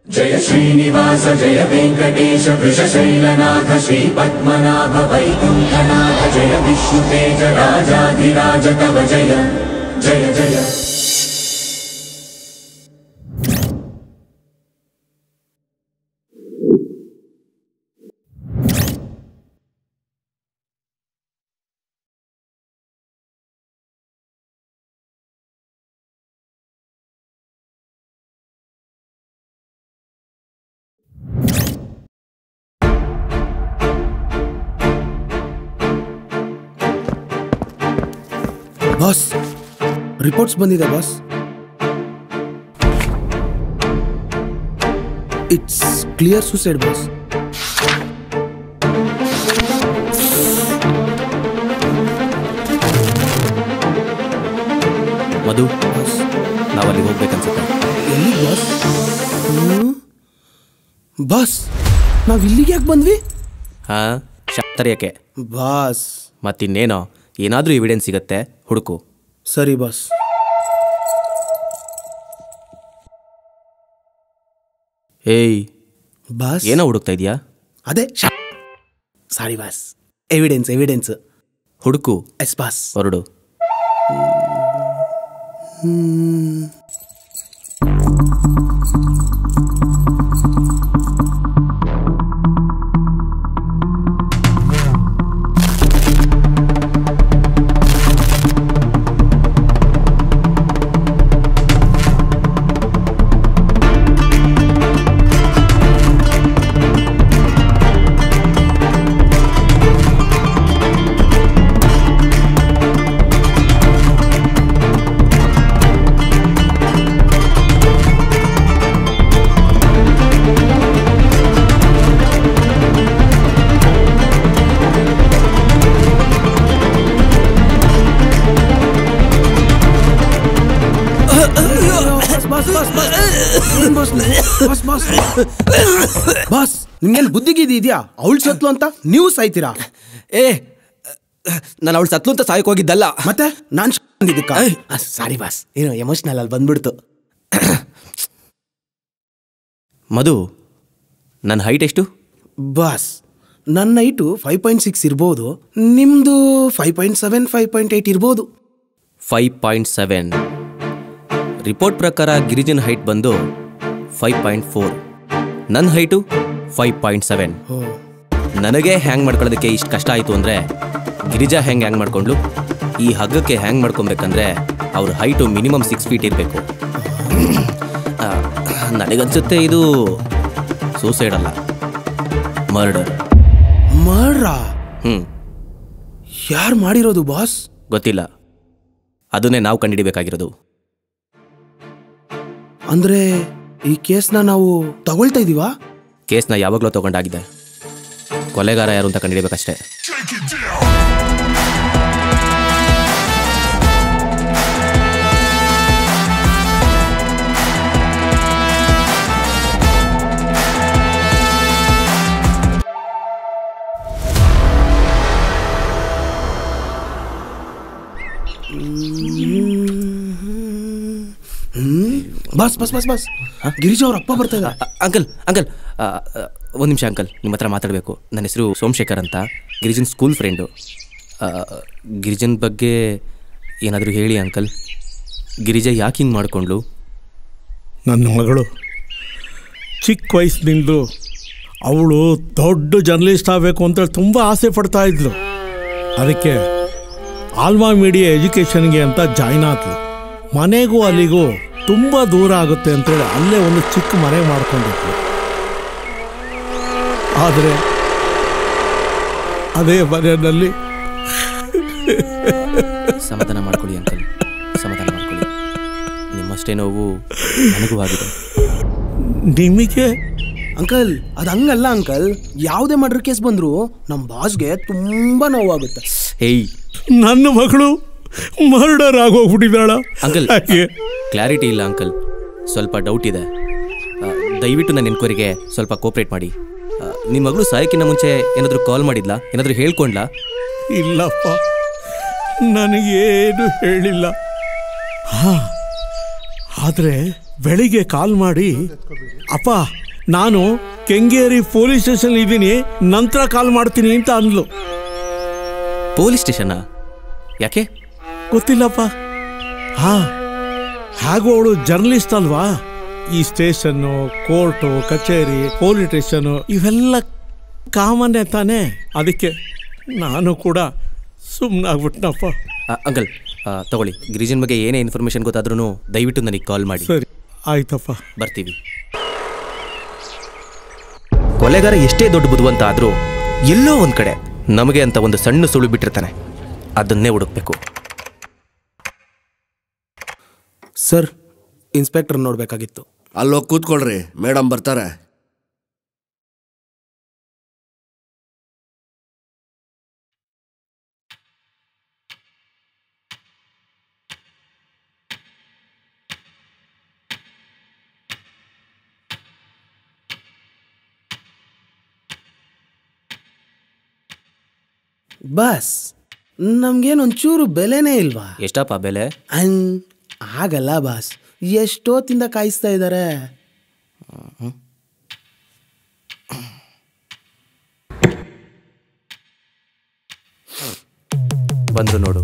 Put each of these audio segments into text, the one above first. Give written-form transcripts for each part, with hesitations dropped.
जय श्रीनिवास जय वेंकटेश वृषशैलनाथ श्री पद्मनाभ वैकुंठनाथ जय विष्णुतेज राजाधिराज तव जय जय जय। बॉस रिपोर्ट्स ಬಂದಿದೆ boss it's clear suicide boss Madhu ನಾವು ಅಲ್ಲಿ ಹೋಗಬೇಕನ್ಸುತ್ತೆ ಎಲ್ಲಿ बॉस बॉस ನಾವು ಇಲ್ಲಿಗೆ ಯಾಕೆ ಬಂದ್ವಿ ಹಾ ಶಾತರಿಯಕ್ಕೆ बॉस ಮತ್ತಿನ್ನೇನೋ ಏನಾದರೂ ಎವಿಡೆನ್ಸ್ ಸಿಗುತ್ತೆ ಹುಡುಕು ಸರಿ बॉस ಏಯ್ बॉस ಏನೋ ಹುಡುಕ್ತಾ ಇದೀಯಾ ಅದೇ ಸಾರಿ बॉस ಎವಿಡೆನ್ಸ್ ಹುಡುಕು ಎಸ್ बॉस ಹೊರಡು बॉस ನಿಮಗೆ ಬುದ್ಧಿಗಿದಿ ಇದೆಯಾ ಅವಳು ಸತ್ಲು ಅಂತ ನೀವು ಸಾಯ್ತೀರಾ ಏ ನಾನು ಅವಳು ಸತ್ಲು ಅಂತ ಸಾಯಕ್ಕೆ ಹೋಗಿದ್ದಲ್ಲ ಮತ್ತೆ ನಾನು ಅಂದಿದ್ದಕ್ಕ ಸಾರಿ ಬಾಸ್ ಏನೋ ಎಮೋಷನಲ್ ಅಲ್ಲಿ ಬಂದ್ಬಿಡ್ತು ಮಧು ನನ್ನ ಹೈಟ್ ಎಷ್ಟು ಬಾಸ್ ನನ್ನ ಹೈಟು 5.6 ಇರ್ಬೋದು ನಿಮ್ದು 5.7 5.8 ಇರ್ಬೋದು 5.7 ರಿಪೋರ್ಟ್ ಪ್ರಕಾರ ಗಿರಿಜನ್ ಹೈಟ್ ಬಂದು 5.4 ನನ್ನ ಹೈಟು 5.7 ನನಗೆ ಹ್ಯಾಂಗ್ ಮಾಡ್ಕೊಳ್ಳೋದಕ್ಕೆ ಇಷ್ಟು ಕಷ್ಟ ಆಯಿತು ಅಂದರೆ ಗಿರಿಜಾ ಹ್ಯಾಂಗ್ ಮಾಡ್ಕೊಂಡ್ಲು ಈ ಹಗ್ಗಕ್ಕೆ ಹ್ಯಾಂಗ್ ಮಾಡ್ಕೊಬೇಕಂದ್ರೆ ಅವ್ರ ಹೈಟು ಮಿನಿಮಮ್ 6 ಫೀಟ್ ಇರಬೇಕು ನನಗನ್ಸುತ್ತೆ ಇದು ಸೂಸೈಡ್ ಅಲ್ಲ ಮರ್ಡರ್ ಯಾರು ಮಾಡಿರೋದು ಬಾಸ್ ಗೊತ್ತಿಲ್ಲ ಅದನ್ನೇ ನಾವು ಕಂಡುಹಿಡಿಬೇಕಾಗಿರೋದು ಅಂದ್ರೆ ಈ ಕೇಸ್ನ ನಾವು ತಗೊಳ್ತಾ ಇದೀವಾ ಕೇಸ್ನ ಯಾವಾಗಲೂ ತಗೊಂಡಾಗಿದೆ ಕೊಲೆಗಾರ ಯಾರು ಅಂತ ಕಂಡುಹಿಡಿಯಬೇಕಷ್ಟೇ ಬಸ್ ಬಸ್ ಬಸ್ ಬಸ್ ಗಿರಿಜಾ ಅವ್ರ ಅಪ್ಪ ಬರ್ತಾ ಇದ್ದಾರೆ ಅಂಕಲ್ ಒಂದು ನಿಮಿಷ ಅಂಕಲ್ ನಿಮ್ಮ ಹತ್ರ ಮಾತಾಡಬೇಕು ನನ್ನ ಹೆಸರು ಸೋಮಶೇಖರ್ ಅಂತ ಗಿರಿಜನ್ ಸ್ಕೂಲ್ ಫ್ರೆಂಡು ಗಿರಿಜನ್ ಬಗ್ಗೆ ಏನಾದರೂ ಹೇಳಿ ಅಂಕಲ್ ಗಿರಿಜಾ ಯಾಕೆ ಹಿಂಗೆ ಮಾಡಿಕೊಂಡ್ಲು ನನ್ನ ಮಗಳು ಚಿಕ್ಕ ವಯಸ್ಸಿನಿಂದಲೂ ಅವಳು ದೊಡ್ಡ ಜರ್ನಲಿಸ್ಟ್ ಆಗಬೇಕು ಅಂತೇಳಿ ತುಂಬ ಆಸೆ ಪಡ್ತಾ ಇದ್ಲು ಅದಕ್ಕೆ ಆಲ್ಮಾ ಮೀಡಿಯಾ ಎಜುಕೇಷನ್ಗೆ ಅಂತ ಜಾಯ್ನ್ ಆದ್ಲು ಮನೆಗೂ ಅಲ್ಲಿಗೂ ತುಂಬ ದೂರ ಆಗುತ್ತೆ ಅಂತೇಳಿ ಅಲ್ಲೇ ಒಂದು ಚಿಕ್ಕ ಮನೆ ಮಾಡ್ಕೊಂಡಿದ್ಲು ಆದರೆ ಅದೇ ಮನೆಯಲ್ಲಿ ಸಮಾಧಾನ ಮಾಡ್ಕೊಳ್ಳಿ ಅಂಕಲ್ ಸಮಾಧಾನ ಮಾಡ್ಕೊಳ್ಳಿ ನಿಮ್ಮಷ್ಟೇ ನೋವು ನನಗೂ ಆಗಿದೆ ನಿಮಗೆ ಅಂಕಲ್ ಅದು ಹಂಗಲ್ಲ ಅಂಕಲ್ ಯಾವುದೇ ಮರ್ಡರ್ ಕೇಸ್ ಬಂದರೂ ನಮ್ಮ ಬಾಸ್ಗೆ ತುಂಬ ನೋವಾಗುತ್ತೆ ಹೇಯ್ ನನ್ನ ಮಗಳು ಮರ್ಡರ್ ಆಗೋಗ್ಬಿಟ್ಟಿದ್ದಾಳ ಅಂಕಲ್ ಕ್ಲಾರಿಟಿ ಇಲ್ಲ ಅಂಕಲ್ ಸ್ವಲ್ಪ ಡೌಟ್ ಇದೆ ದಯವಿಟ್ಟು ನನ್ನ ಎನ್ಕ್ವೈರಿಗೆ ಸ್ವಲ್ಪ ಕೋಪ್ರೇಟ್ ಮಾಡಿ ನಿಮ್ಮ ಮಗಳು ಸಾಯಕ್ಕಿಂತ ಮುಂಚೆ ಏನಾದರೂ ಕಾಲ್ ಮಾಡಿದ್ಲಾ ಏನಾದರೂ ಹೇಳ್ಕೊಂಡ್ಲಾ ಇಲ್ಲಪ್ಪ ನನಗೇನು ಹೇಳಿಲ್ಲ ಆದರೆ ಬೆಳಿಗ್ಗೆ ಕಾಲ್ ಮಾಡಿ, ಅಪ್ಪ ನಾನು ಕೆಂಗೇರಿ ಪೊಲೀಸ್ ಸ್ಟೇಷನ್ ಇದ್ದೀನಿ, ನಂತರ ಕಾಲ್ ಮಾಡ್ತೀನಿ ಅಂತ ಅಂದ್ಲು. ಪೊಲೀಸ್ ಸ್ಟೇಷನ್ನಾ? ಯಾಕೆ? ಗೊತ್ತಿಲ್ಲಪ್ಪ. ಹಾಗೂ ಅವಳು ಜರ್ನಲಿಸ್ಟ್ ಅಲ್ವಾ. ಈ ಸ್ಟೇಷನ್ನು, ಕೋರ್ಟು, ಕಚೇರಿ, ಪೊಲೀಸ್ ಸ್ಟೇಷನು ಇವೆಲ್ಲ ಕಾಮನ್ನೇ ತಾನೇ. ಅದಕ್ಕೆ ನಾನು ಕೂಡ ಸುಮ್ಮನಾಗ್ಬಿಟ್ನಪ್ಪ. ಅಂಕಲ್ ತಗೊಳ್ಳಿ, ಗಿರಿಜನ್ ಬಗ್ಗೆ ಏನೇ ಇನ್ಫಾರ್ಮೇಶನ್ ಗೊತ್ತಾದ್ರೂ ದಯವಿಟ್ಟು ನನಗೆ ಕಾಲ್ ಮಾಡಿ. ಸರಿ ಆಯ್ತಪ್ಪ, ಬರ್ತೀವಿ. ಕೊಲೆಗಾರ ಎಷ್ಟೇ ದೊಡ್ಡ ಬುದ್ಧಿವಂತ ಆದರೂ ಎಲ್ಲೋ ಒಂದು ಕಡೆ ನಮಗೆ ಅಂತ ಒಂದು ಸಣ್ಣ ಸುಳು ಬಿಟ್ಟಿರ್ತಾನೆ, ಅದನ್ನೇ ಹುಡುಕ್ಬೇಕು. ಸರ್, ಇನ್ಸ್ಪೆಕ್ಟರ್ ನೋಡಬೇಕಾಗಿತ್ತು. ಅಲ್ಲೋಗಿ ಕೂತ್ಕೊಳ್ರಿ, ಮೇಡಮ್ ಬರ್ತಾರೆ. ಬಾಸ್, ನಮ್ಗೇನೊಂಚೂರು ಬೆಲೆನೇ ಇಲ್ವಾ? ಎಷ್ಟಪ್ಪ ಬೆಲೆ? ಆಗಲ್ಲ ಬಾಸ್, ಎಷ್ಟೊತ್ತಿಂದ ಕಾಯಿಸ್ತಾ ಇದ್ದಾರೆ. ಬಂದು ನೋಡು.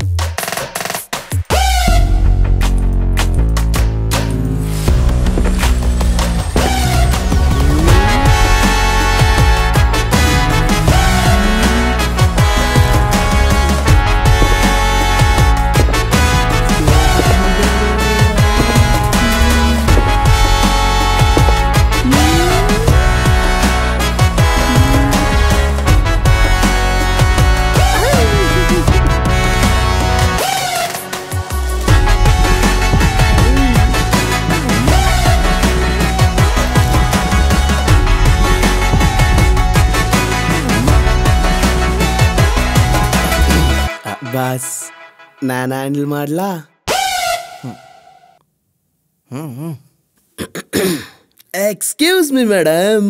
ಬಾಸ್, ನಾನು ಹ್ಯಾಂಡಲ್ ಮಾಡ್ಲಾ? ಎಕ್ಸ್ಕ್ಯೂಸ್ ಮಿ ಮೇಡಮ್,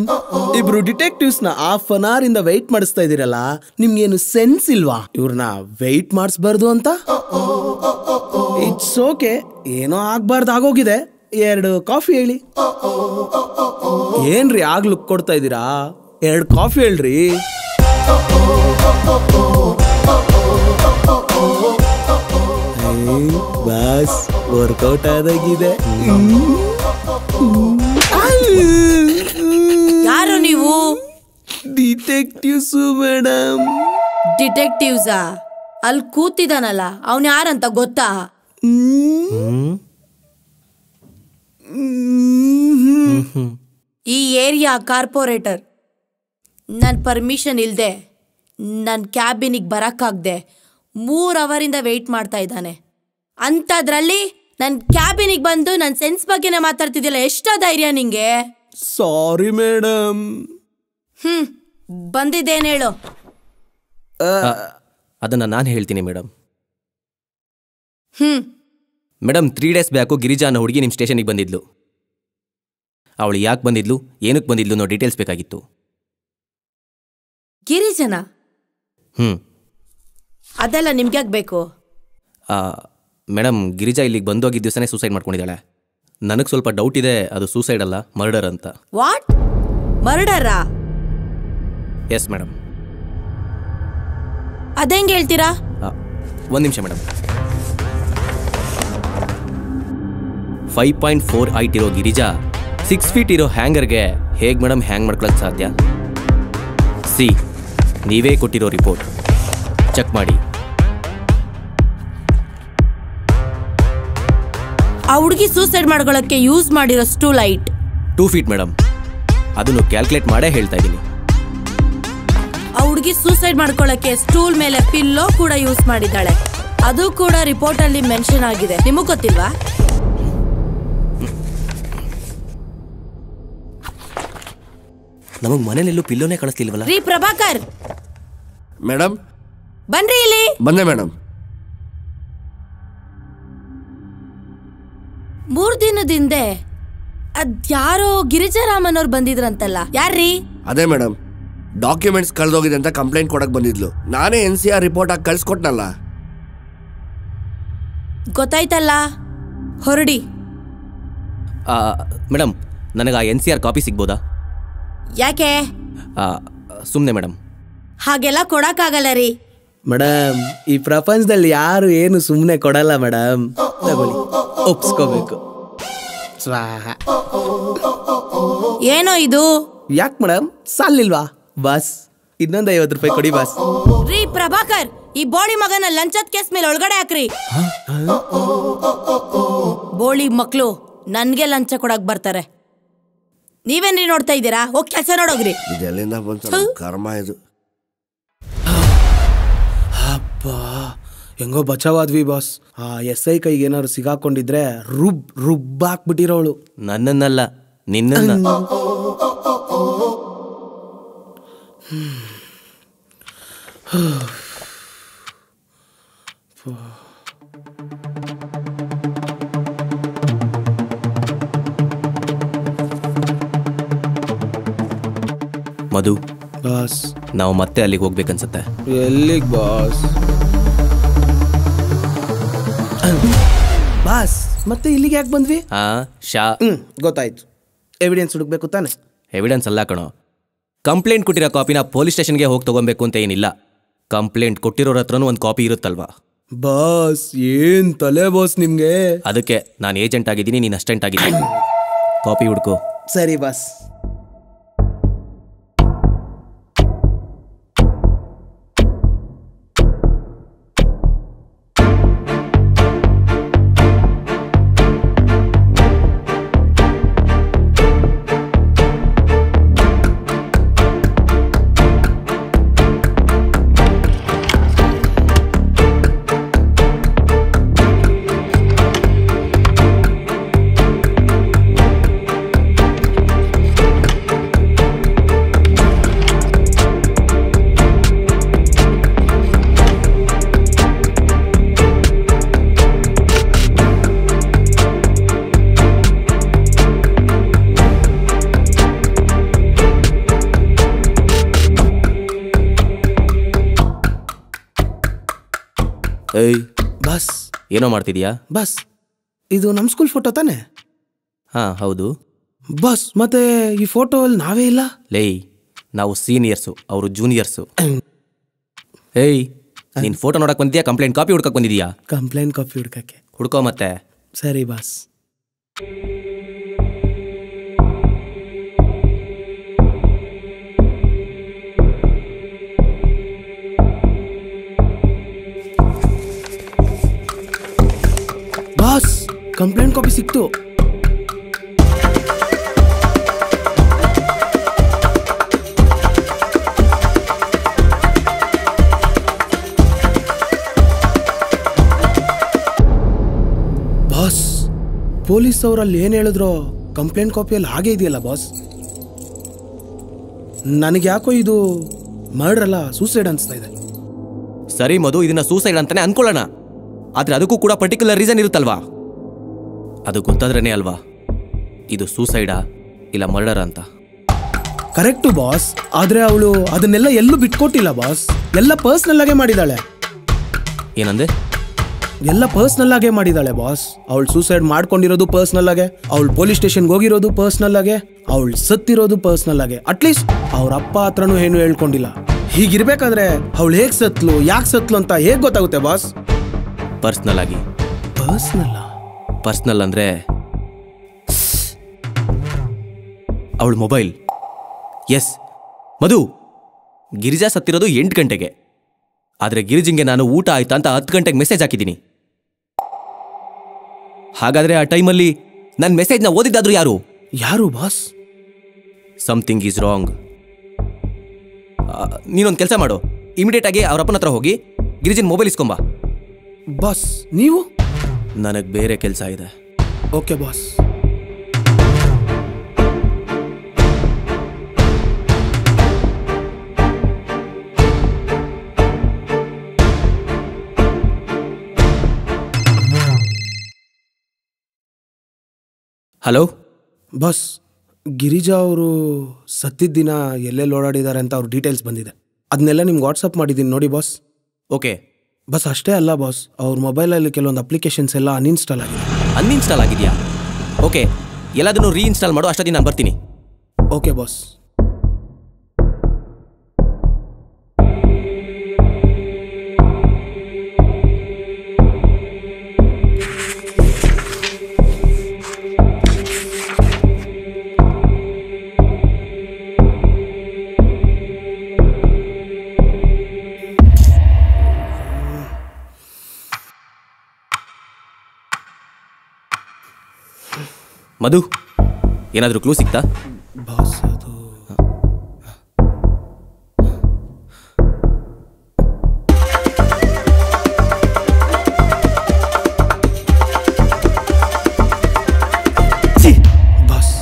ಇಬ್ರು ಡಿಟೆಕ್ಟಿವ್ಸ್ ನ ಹಾಫ್ ಅನ್ ಅವರ್ ಇಂದ ವೆಯ್ಟ್ ಮಾಡಿಸ್ತಾ ಇದೀರಲ್ಲ, ನಿಮ್ಗೇನು ಸೆನ್ಸ್ ಇಲ್ವಾ ಇವ್ರನ್ನ ವೆಯ್ಟ್ ಮಾಡಿಸ್ಬಾರ್ದು ಅಂತ? ಇಟ್ಸ್ ಓಕೆ, ಏನೋ ಆಗ್ಬಾರ್ದು ಆಗೋಗಿದೆ. 2 ಕಾಫಿ ಹೇಳಿ. ಏನ್ರಿ ಆಗ್ ಲುಕ್ ಕೊಡ್ತಾ ಇದ್ದೀರಾ? 2 ಕಾಫಿ ಹೇಳ್ರಿ. ಬಾಸ್, ವರ್ಕೌಟ್ ಆದಾಗಿದೆ. ಯಾರು ನೀವು? Detectives madam. ಡಿಟೆಕ್ಟಿವ್ಸಾ? ಅಲ್ಲಿ ಕೂತಿದಾನಲ್ಲ ಅವನು ಯಾರಂತ ಗೊತ್ತಾ? ಈ ಏರಿಯಾ ಕಾರ್ಪೊರೇಟರ್. ನನ್ನ ಪರ್ಮಿಷನ್ ಇಲ್ಲದೆ ನನ್ನ ಕ್ಯಾಬಿನಿಗೆ ಬರೋಕ್ಕಾಗದೆ 3 ಅವರಿಂದ ವೆಯ್ಟ್ ಮಾಡ್ತಾ ಇದ್ದಾನೆ. ಅಂಥದ್ರಲ್ಲಿ ನನ್ನ ಕ್ಯಾಬಿನಿಗೆ ಬಂದು ನನ್ನ ಸೆನ್ಸ್ ಬಗ್ಗೆನೇ ಮಾತಾಡ್ತಿದ್ದಿಲ್ಲ. ಎಷ್ಟೋ ಧೈರ್ಯ ನಿಂಗೆ? Sorry madam. ಬಂದಿದ್ದೇನು ಹೇಳು? ಅದನ್ನು ನಾನು ಹೇಳ್ತೀನಿ madam. Madam, 3 days back Girija ಅನ್ನೋ ಹುಡುಗಿ ನಿಮ್ಮ ಸ್ಟೇಷನಿಗೆ ಬಂದಿದ್ಲು. ಅವಳು ಯಾಕೆ ಬಂದಿದ್ಲು, ಏನಕ್ಕೆ ಬಂದಿದ್ಲು ಅನ್ನೋ ಡೀಟೇಲ್ಸ್ ಬೇಕಾಗಿತ್ತು. ಗಿರಿಜನ? ಅದೆಲ್ಲ ನಿಮ್ಗ್ಯಾಕೆ ಬೇಕು? ಮೇಡಮ್, ಗಿರಿಜಾ ಇಲ್ಲಿಗೆ ಬಂದೋಗಿದ್ದ ದಿವಸನೇ ಸೂಸೈಡ್ ಮಾಡ್ಕೊಂಡಿದ್ದಾಳೆ. ನನಗೆ ಸ್ವಲ್ಪ ಡೌಟ್ ಇದೆ, ಅದು ಸೂಸೈಡ್ ಅಲ್ಲ, ಮರ್ಡರ್ ಅಂತ. ವಾಟ್? ಮರ್ಡರಾ? Yes madam. ಅದೇಂಗೆ ಹೇಳ್ತೀರಾ? 1 ನಿಮಿಷ ಮೇಡಮ್. 5.4 ಹೈಟ್ ಇರೋ ಗಿರಿಜಾ 6 ಫೀಟ್ ಇರೋ ಹ್ಯಾಂಗರ್ಗೆ ಹೇಗೆ ಮೇಡಮ್ ಹ್ಯಾಂಗ್ ಮಾಡ್ಕೊಳಕ್ಕೆ ಸಾಧ್ಯ? ಸಿ, ನೀವೇ ಕೊಟ್ಟಿರೋ ರಿಪೋರ್ಟ್ ಚೆಕ್ ಮಾಡಿ. ಆ ಹುಡುಗಿ ಸೂಸೈಡ್ ಮಾಡ್ಕೊಳ್ಳೋಕ್ಕೆ ಯೂಸ್ ಮಾಡಿರೋ ಸ್ಟೂಲ್ ಹೈಟ್ 2 ಫೀಟ್ ಮೇಡಮ್. ಅದನ್ನು ಕ್ಯಾಲ್ಕುಲೇಟ್ ಮಾಡೇ ಹೇಳ್ತಾ ಇದ್ದೀನಿ. ಆ ಹುಡುಗಿ ಸೂಸೈಡ್ ಮಾಡ್ಕೊಳ್ಳೋಕ್ಕೆ ಸ್ಟೂಲ್ ಮೇಲೆ ಪಿಲ್ಲೋ ಕೂಡ ಯೂಸ್ ಮಾಡಿದ್ದಾಳೆ. ಅದು ಕೂಡ ರಿಪೋರ್ಟ್ ಅಲ್ಲಿ ಮೆನ್ಷನ್ ಆಗಿದೆ. ನಿಮಗ್ ಗೊತ್ತಿಲ್ವಾ? ನಮಗ್ ಮನೇಲೆಲ್ಲೂ ಪಿಲ್ಲೋನೇ ಕಾಣಿಸ್ತಿಲ್ವಲ್ಲ. ರೀ ಪ್ರಭಾಕರ್, ಮೇಡಮ್ ಬನ್ರಿ ಇಲ್ಲಿ. ಬಂದೆ ಮೇಡಮ್. 3 ದಿನದಿಂದ ಅದ್ಯಾರೋ ಗಿರಿಜಾರಾಮನ್ ಅವ್ರು ಬಂದಿದ್ರಂತಲ್ಲ, ಯಾರ್ರೀ? ಅದೇ ಮೇಡಮ್, ಡಾಕ್ಯುಮೆಂಟ್ಸ್ ಕಳೆದೋಗಿದೆ ಅಂತ ಕಂಪ್ಲೇಂಟ್ ಕೊಡಕ್ ಬಂದಿದ್ಲು. ನಾನೇ NCR ರಿಪೋರ್ಟ್ ಆಗಿ ಕಳ್ಸಿಕೊಟ್ನಲ್ಲ. ಗೊತ್ತಾಯ್ತಲ್ಲ, ಹೊರಡಿ. ಮೇಡಮ್ ನನಗೆ ಆ NCR ಕಾಪಿ ಸಿಗ್ಬೋದಾ? ಯಾಕೆ? ಸುಮ್ಮನೆ ಮೇಡಮ್. ಹಾಗೆಲ್ಲ ಕೊಡಕ್ಕಾಗಲ್ಲ ರೀ ಮೇಡಮ್. ಈ ಪ್ರಪಂಚದಲ್ಲಿ ಯಾರು ಏನು ಸುಮ್ಮನೆ ಕೊಡಲ್ಲ ಮೇಡಮ್. ತಗೊಳ್ಳಿ, ಒಪ್ಸ್ಕೋಬೇಕು. ಸ್ವಾಹ. ಏನೋ ಇದು? ಯಾಕೆ ಮೇಡಮ್, ಸಾಲಿಲ್ವಾ? ಬಾಸ್ ಇನ್ನೊಂದು 50 ರೂಪಾಯಿ ಕೊಡಿ ಬಾಸ್. ರೀ ಪ್ರಭಾಕರ್, ಈ ಬೋಳಿ ಮಗನ ಲಂಚದ ಕೇಸ್ ಮೇಲೆ ಒಳಗಡೆ ಹಾಕ್ರಿ. ಬೋಳಿ ಮಕ್ಳು ನನ್ಗೆ ಲಂಚ ಕೊಡಕ್ ಬರ್ತಾರೆ. ನೀವೇನ್ರಿ ನೋಡ್ತಾ ಇದ್ದೀರಾ? ಹೋಗಿ ಕೆಲಸ ನೋಡೋಗ್ರಿ. ಇದೆಲ್ಲಿಂದ ಬಂತು ಕರ್ಮ ಇದು. ಅಬ್ಬಾ, ಹೆಂಗೋ ಬಚಾವಾದ್ವಿ ಬಾಸ್. ಆ SI ಕೈಗೆ ಏನಾದ್ರು ಸಿಗಾಕೊಂಡಿದ್ರೆ ರುಬ್ಬಾಕ್ಬಿಟ್ಟಿರೋಳು. ನನ್ನನ್ನಲ್ಲ, ನಿನ್ನನ್ನ. ಮಧು ಬಾಸ್, ನಾವು ಮತ್ತೆ ಅಲ್ಲಿಗೆ ಹೋಗ್ಬೇಕನ್ಸತ್ತೆ. ಎಲ್ಲಿಗೆ ಬಾಸ್? ಬಾಸ್ ಮತ್ತೆ ಇಲ್ಲಿಗೆ ಯಾಕೆ ಬಂದ್ವಿ? ಗೊತ್ತಾಯ್ತು. ಎವಿಡೆನ್ಸ್ ಹುಡುಕ್ಬೇಕು ತಾನೆ? ಎವಿಡೆನ್ಸ್ ಅಲ್ಲ ಕಣೋ, ಕಂಪ್ಲೇಂಟ್ ಕೊಟ್ಟಿರೋ ಕಾಪಿನ ಪೊಲೀಸ್ ಸ್ಟೇಷನ್ಗೆ ಹೋಗಿ ತಗೊಬೇಕು ಅಂತ ಏನಿಲ್ಲ. ಕಂಪ್ಲೇಂಟ್ ಕೊಟ್ಟಿರೋರ ಹತ್ರನೂ ಒಂದು ಕಾಪಿ ಇರುತ್ತಲ್ವಾ? ಬಾಸ್ ಏನ್ ತಲೆ ಬಾಸ್ ನಿಮ್ಗೆ. ಅದಕ್ಕೆ ನಾನು ಏಜೆಂಟ್ ಆಗಿದ್ದೀನಿ, ನೀನು ಅಸ್ಟೆಂಟ್ ಆಗಿದ್ದೀನಿ. ಕಾಪಿ ಹುಡುಕು. ಸರಿ ಬಾಸ್. ಏಯ್ ಬಾಸ್, ಏನೋ ಮಾಡ್ತಿದ್ಯಾ? ಬಾಸ್ ಇದು ನಮ್ಮ ಸ್ಕೂಲ್ ಫೋಟೋ ತಾನೆ? ಹಾಂ ಹೌದು ಬಾಸ್. ಮತ್ತೆ ಈ ಫೋಟೋ ಅಲ್ಲಿ ನಾವೇ ಇಲ್ಲ. ಲೇಯ್, ನಾವು ಸೀನಿಯರ್ಸು, ಅವರು ಜೂನಿಯರ್ಸು. ಏಯ್, ನೀನು ಫೋಟೋ ನೋಡಕ್ ಬಂದಿದ್ಯಾ ಕಂಪ್ಲೇಂಟ್ ಕಾಪಿ ಹುಡ್ಕಕ್ ಬಂದಿದ್ಯಾ? ಕಂಪ್ಲೇಂಟ್ ಕಾಪಿ ಹುಡ್ಕಕ್ಕೆ. ಹುಡ್ಕೋ ಮತ್ತೆ. ಸರಿ ಬಾಸ್. ಬಾಸ್, ಕಂಪ್ಲೇಂಟ್ ಕಾಪಿ ಸಿಕ್ತು. ಬಾಸ್, ಪೊಲೀಸ್ ಅವರಲ್ಲಿ ಏನ್ ಹೇಳಿದ್ರು ಕಂಪ್ಲೇಂಟ್ ಕಾಪಿಯಲ್ಲಿ ಹಾಗೆ ಇದೆಯಲ್ಲ ಬಾಸ್. ನನಗೆ ಯಾಕೋ ಇದು ಮರ್ಡರ್ ಅಲ್ಲ, ಸೂಸೈಡ್ ಅನಿಸ್ತಾ ಇದೆ. ಸರಿ ಮಧು, ಇದನ್ನ ಸೂಸೈಡ್ ಅಂತಾನೆ ಅನ್ಕೊಳ್ಳೋಣ. ಆದ್ರೆ ಅದಕ್ಕೂ ಕೂಡ ಪರ್ಟಿಕ್ಯುಲರ್ ರೀಸನ್ ಇರುತ್ತಲ್ವಾ? ಅದು ಗೊತ್ತಾದ್ರೇನೆ ಅಲ್ವಾ ಇದು ಸೂಸೈಡಾ ಇಲ್ಲ ಮರ್ಡರ್ ಅಂತ. Correct boss. ಆದ್ರೆ ಅವಳು ಅದನ್ನೆಲ್ಲ ಎಲ್ಲೂ ಬಿಟ್ಕೊಟ್ಟಿಲ್ಲ ಬಾಸ್. ಎಲ್ಲ ಪರ್ಸ್ನಲ್ ಆಗೇ ಮಾಡಿದಾಳೆ. ಏನಂದೆ? ಎಲ್ಲ ಪರ್ಸ್ನಲ್ ಆಗೇ ಮಾಡಿದಾಳೆ ಬಾಸ್. ಅವಳು ಸೂಸೈಡ್ ಮಾಡ್ಕೊಂಡಿರೋದು ಪರ್ಸ್ನಲ್ ಆಗೆ, ಅವಳು ಪೊಲೀಸ್ ಸ್ಟೇಷನ್ಗೆ ಹೋಗಿರೋದು ಪರ್ಸ್ನಲ್ ಆಗೆ, ಅವಳು ಸತ್ತಿರೋದು ಪರ್ಸ್ನಲ್ ಆಗೆ. ಅಟ್ಲೀಸ್ಟ್ ಅವ್ರ ಅಪ್ಪ ಹತ್ರನೂ ಏನು ಹೇಳ್ಕೊಂಡಿಲ್ಲ. ಹೀಗಿರ್ಬೇಕಾದ್ರೆ ಅವಳು ಹೇಗ್ ಸತ್ಲು, ಯಾಕೆ ಸತ್ಲು ಅಂತ ಹೇಗ್ ಗೊತ್ತಾಗುತ್ತೆ ಬಾಸ್? ಪರ್ಸ್ನಲ್ ಆಗಿ. ಪರ್ಸ್ನಲ್ ಅಂದ್ರೆ ಅವಳ ಮೊಬೈಲ್. ಎಸ್ ಮಧು, ಗಿರಿಜಾ ಸತ್ತಿರೋದು 8 ಗಂಟೆಗೆ. ಆದರೆ ಗಿರಿಜಿಂಗೆ ನಾನು ಊಟ ಆಯ್ತಾ ಅಂತ 10 ಗಂಟೆಗೆ ಮೆಸೇಜ್ ಹಾಕಿದ್ದೀನಿ. ಹಾಗಾದ್ರೆ ಆ ಟೈಮಲ್ಲಿ ನನ್ನ ಮೆಸೇಜ್ನ ಓದಿದ್ದಾದ್ರು ಯಾರು? ಯಾರು ಬಾಸ್? Something is wrong. ನೀನೊಂದು ಕೆಲಸ ಮಾಡು, ಇಮಿಡಿಯೇಟ್ ಆಗಿ ಅವ್ರ ಅಪ್ಪನ ಹತ್ರ ಹೋಗಿ ಗಿರಿಜನ್ ಮೊಬೈಲ್ ಇಸ್ಕೊಂಬಾ. ಬಾಸ್ ನೀವು? ನನಗೆ ಬೇರೆ ಕೆಲಸ ಇದೆ. Okay boss. Hello boss, Girija ಅವರು ಸತ್ತಿದ್ದ ದಿನ ಎಲ್ಲೆಲ್ಲಿ ಓಡಾಡಿದ್ದಾರೆ ಅಂತ ಅವ್ರ ಡೀಟೇಲ್ಸ್ ಬಂದಿದೆ. ಅದನ್ನೆಲ್ಲ ನಿಮ್ಗೆ ವಾಟ್ಸಪ್ ಮಾಡಿದ್ದೀನಿ ನೋಡಿ ಬಾಸ್. ಓಕೆ ಬಸ್ ಅಷ್ಟೇ ಅಲ್ಲ ಬಾಸ್, ಅವ್ರ ಮೊಬೈಲಲ್ಲಿ ಕೆಲವೊಂದು ಅಪ್ಲಿಕೇಶನ್ಸ್ ಎಲ್ಲ ಅನ್ಇನ್ಸ್ಟಾಲ್ ಆಗಿದೆ. ಅನ್ಇನ್ಸ್ಟಾಲ್ ಆಗಿದೆಯಾ? ಓಕೆ, ಎಲ್ಲದನ್ನು ರೀಇನ್ಸ್ಟಾಲ್ ಮಾಡು, ಅಷ್ಟೊತ್ತಿಗೆ ನಾನು ಬರ್ತೀನಿ. Okay boss. ಮಧು, ಏನಾದರೂ ಕ್ಲೂ ಸಿಗ್ತಾ? ಬಾಸ್ ಅದು ಬಾಸ್,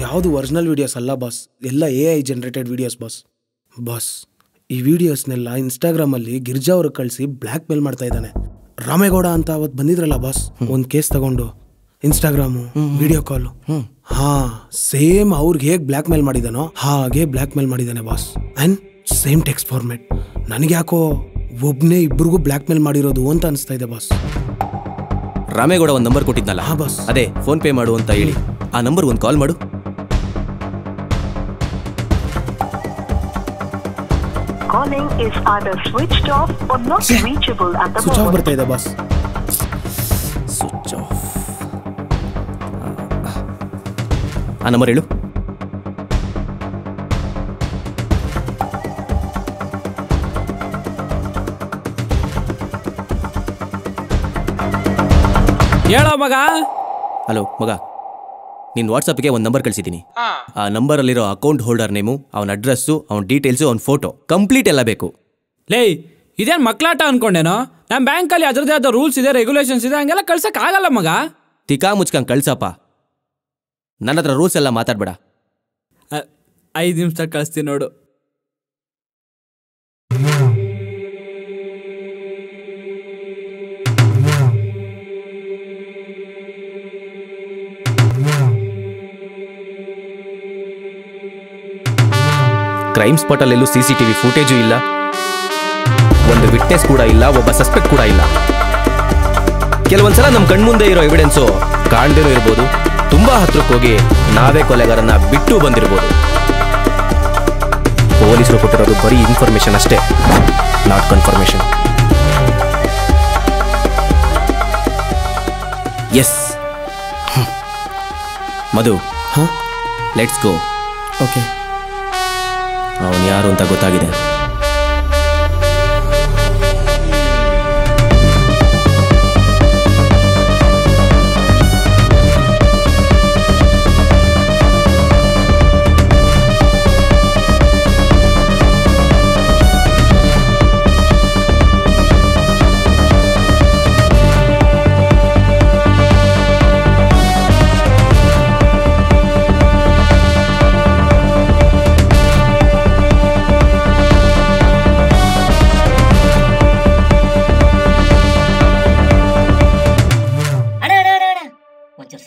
ಯಾವುದು ಒರಿಜಿನಲ್ ವಿಡಿಯೋಸ್ ಅಲ್ಲ ಬಾಸ್, ಎಲ್ಲ AI generated videos boss. Boss, ಈ ವಿಡಿಯೋಸ್ನೆಲ್ಲ ಇನ್ಸ್ಟಾಗ್ರಾಮಲ್ಲಿ ಗಿರ್ಜಾ ಅವ್ರಿಗೆ ಕಳಿಸಿ ಬ್ಲ್ಯಾಕ್ ಮೇಲ್ ಮಾಡ್ತಾ ಇದ್ದಾನೆ. ರಾಮೇಗೌಡ ಅಂತ ಅವತ್ತು ಬಂದಿದ್ರಲ್ಲ ಬಾಸ್, ಒಂದು ಕೇಸ್ ತಗೊಂಡು ಇನ್ಸ್ಟಾಗ್ರಾಮು, ವಿಡಿಯೋ ಕಾಲು, ಹಾ ಸೇಮ್ ಅವ್ರಿಗೆ ಹೇಗೆ ಬ್ಲ್ಯಾಕ್ ಮೇಲ್ ಮಾಡಿದಾನೋ ಹಾಗೆ ಬ್ಲ್ಯಾಕ್ ಮೇಲ್ ಮಾಡಿದ್ದಾನೆ boss. And same text format. ನನಗೆ ಯಾಕೋ ಒಬ್ನೇ ಇಬ್ಬರಿಗೂ ಬ್ಲ್ಯಾಕ್ ಮೇಲ್ ಮಾಡಿರೋದು ಅಂತ ಅನಿಸ್ತಾ ಇದೆ ಬಾಸ್. ರಾಮೇಗೌಡ ಒಂದು ನಂಬರ್ ಕೊಟ್ಟಿದ್ನಲ್ಲ, ಹಾ ಬಾಸ್, ಅದೇ ಫೋನ್ ಪೇ ಮಾಡು ಅಂತ ಹೇಳಿ ಆ ನಂಬರ್ ಒಂದು ಕಾಲ್ ಮಾಡು. Calling is either switched off or not reachable at the switch off moment. ಬರ್ತಾ ಇದೆ ಬಾಸ್. Switch off. ಆ ನಂಬರ್ ಹೇಳು. ಹೇಳೋ ಮಗ. ಹಲೋ ಮಗ, ನಿನ್ನ ವಾಟ್ಸಪ್ಗೆ ಒಂದು ನಂಬರ್ ಕಳಿಸಿದ್ದೀನಿ. ಆ ನಂಬರಲ್ಲಿರೋ ಅಕೌಂಟ್ ಹೋಲ್ಡರ್ ನೇಮು, ಅವನ ಅಡ್ರೆಸ್ಸು, ಅವನ ಡೀಟೇಲ್ಸು, ಅವನ ಫೋಟೋ ಕಂಪ್ಲೀಟ್ ಎಲ್ಲ ಬೇಕು. ಲೇ, ಇದೇನು ಮಕ್ಕಳಾಟ ಅನ್ಕೊಂಡೇನೋ? ನಮ್ಮ ಬ್ಯಾಂಕಲ್ಲಿ ಅದರದೇ ಆದ ರೂಲ್ಸ್ ಇದೆ, ರೆಗ್ಯುಲೇಷನ್ಸ್ ಇದೆ, ಹಂಗೆಲ್ಲ ಕಳ್ಸಕ್ ಆಗಲ್ಲ ಮಗ. ತಿಕಾ ಮುಚ್ಕಂಗೆ ಕಳ್ಸಪ್ಪ. ನನ್ನ ಹತ್ರ ರೂಲ್ಸ್ ಎಲ್ಲ ಮಾತಾಡ್ಬೇಡ. 5 ನಿಮಿಷ ಕಳಿಸ್ತೀನಿ ನೋಡು. ಕ್ರೈಮ್ ಸ್ಪಾಟಲ್ಲೆಲ್ಲೂ CCTV ಫುಟೇಜು ಇಲ್ಲ, ಒಂದು ವಿಟ್ನೆಸ್ ಕೂಡ ಇಲ್ಲ, ಒಬ್ಬ ಸಸ್ಪೆಕ್ಟ್ ಕೂಡ ಇಲ್ಲ. ಕೆಲವೊಂದ್ಸಲ ನಮ್ಮ ಕಣ್ಮುಂದೆ ಇರೋ ಎವಿಡೆನ್ಸು ಕಾಣ್ದೇನೂ ಇರ್ಬೋದು, ತುಂಬಾ ಹತ್ರಕ್ಕೆ ಹೋಗಿ ನಾವೇ ಕೊಲೆಗಾರನ್ನ ಬಿಟ್ಟು ಬಂದಿರ್ಬೋದು. ಪೊಲೀಸರು ಕೊಟ್ಟಿರೋದು ಬರೀ ಇನ್ಫಾರ್ಮೇಶನ್ ಅಷ್ಟೇ, not confirmation. Yes Madhu, let's go. Okay, ಅವನು ಯಾರು ಅಂತ ಗೊತ್ತಾಗಿದೆ.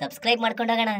ಸಬ್ಸ್ಕ್ರೈಬ್ ಮಾಡ್ಕೊಂಡೋಗೋಣ.